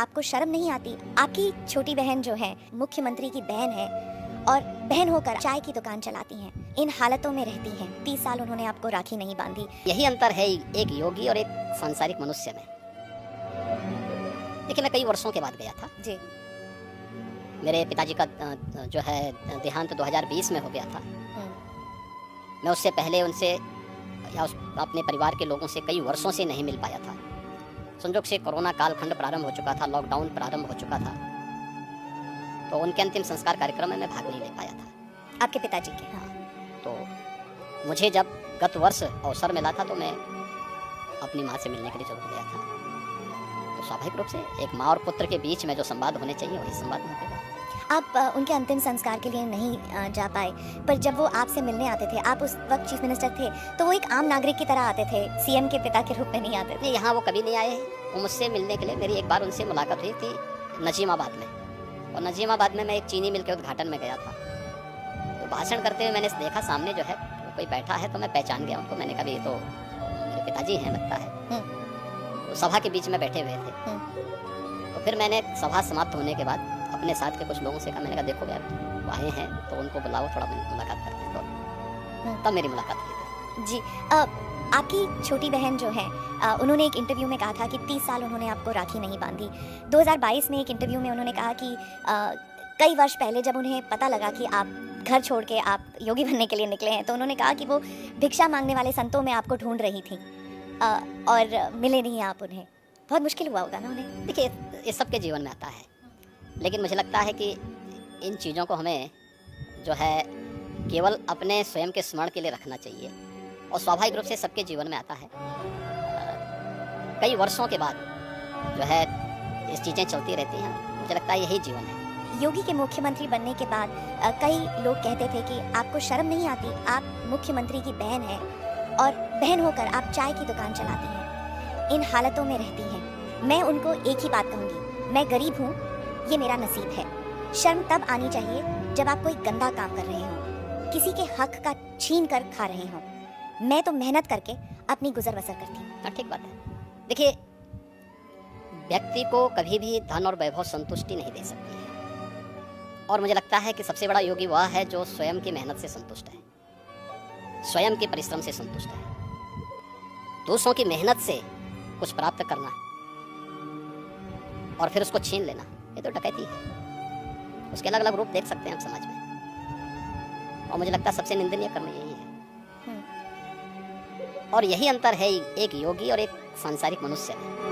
आपको शर्म नहीं आती? आपकी छोटी बहन जो है मुख्यमंत्री की बहन है और बहन होकर चाय की दुकान चलाती हैं, इन हालतों में रहती हैं। 30 साल उन्होंने आपको राखी नहीं बांधी। यही अंतर है एक योगी और एक सांसारिक मनुष्य में। देखिए, मैं कई वर्षों के बाद गया था। जी। मेरे पिताजी का जो है देहांत 2020 में हो गया था। मैं उससे पहले उनसे या अपने परिवार के लोगों से कई वर्षों से नहीं मिल पाया था। संजोग से कोरोना कालखंड प्रारंभ हो चुका था, लॉकडाउन प्रारंभ हो चुका था, तो उनके अंतिम संस्कार कार्यक्रम में मैं भाग नहीं ले पाया था। आपके पिताजी के? हाँ। तो मुझे जब गत वर्ष अवसर मिला था तो मैं अपनी माँ से मिलने के लिए जरूर गया था। तो स्वाभाविक रूप से एक माँ और पुत्र के बीच में जो संवाद होने चाहिए वही संवाद हो गया। आप उनके अंतिम संस्कार के लिए नहीं जा पाए, पर जब वो आपसे मिलने आते थे, आप उस वक्त चीफ मिनिस्टर थे, तो वो एक आम नागरिक की तरह आते थे, सीएम के पिता के रूप में नहीं आते थे? नहीं, यहाँ वो कभी नहीं आए। वो मुझसे मिलने के लिए, मेरी एक बार उनसे मुलाकात हुई थी नजीमाबाद में, और नजीमाबाद में मैं एक चीनी मिल के उद्घाटन में गया था। तो भाषण करते हुए मैंने देखा सामने जो है कोई बैठा है, तो मैं पहचान गया उनको। मैंने कहा ये तो मेरे पिताजी हैं लगता है। तो सभा के बीच में बैठे हुए थे। तो फिर मैंने सभा समाप्त होने के बाद अपने साथ के कुछ लोगों से कहा, मैंने कहा देखो यार वो आए हैं तो उनको बुलाओ, थोड़ा मुलाकात करते हैं। तो तब मेरी मुलाकात हुई थी। जी। आपकी छोटी बहन जो है उन्होंने एक इंटरव्यू में कहा था कि 30 साल उन्होंने आपको राखी नहीं बांधी। 2022 में एक इंटरव्यू में उन्होंने कहा कि कई वर्ष पहले जब उन्हें पता लगा कि आप घर छोड़ के आप योगी बनने के लिए निकले हैं, तो उन्होंने कहा कि वो भिक्षा मांगने वाले संतों में आपको ढूंढ रही थी और मिले नहीं आप उन्हें। बहुत मुश्किल हुआ होगा ना उन्हें? देखिए, ये सबके जीवन में आता है, लेकिन मुझे लगता है कि इन चीज़ों को हमें जो है केवल अपने स्वयं के स्मरण के लिए रखना चाहिए, और स्वाभाविक रूप से सबके जीवन में आता है। कई वर्षों के बाद जो है ये चीज़ें चलती रहती हैं। मुझे लगता है यही जीवन है। योगी के मुख्यमंत्री बनने के बाद कई लोग कहते थे कि आपको शर्म नहीं आती? आप मुख्यमंत्री की बहन हैं और बहन होकर आप चाय की दुकान चलाती हैं, इन हालतों में रहती हैं। मैं उनको एक ही बात कहूँगी, मैं गरीब हूँ, ये मेरा नसीब है। शर्म तब आनी चाहिए जब आप कोई गंदा काम कर रहे हो, किसी के हक का छीन कर खा रहे हो। मैं तो मेहनत करके अपनी गुजर बसर करती हूँ। हाँ, ठीक बात है। देखिए, व्यक्ति को कभी भी धन और वैभव संतुष्टि नहीं दे सकती है, और मुझे लगता है कि सबसे बड़ा योगी वह है जो स्वयं की मेहनत से संतुष्ट है, स्वयं के परिश्रम से संतुष्ट है। दूसरों की मेहनत से कुछ प्राप्त करना और फिर उसको छीन लेना, ये तो डकैती है। उसके अलग अलग रूप देख सकते हैं आप समाज में, और मुझे लगता है सबसे निंदनीय कर्म यही है। और यही अंतर है एक योगी और एक सांसारिक मनुष्य में।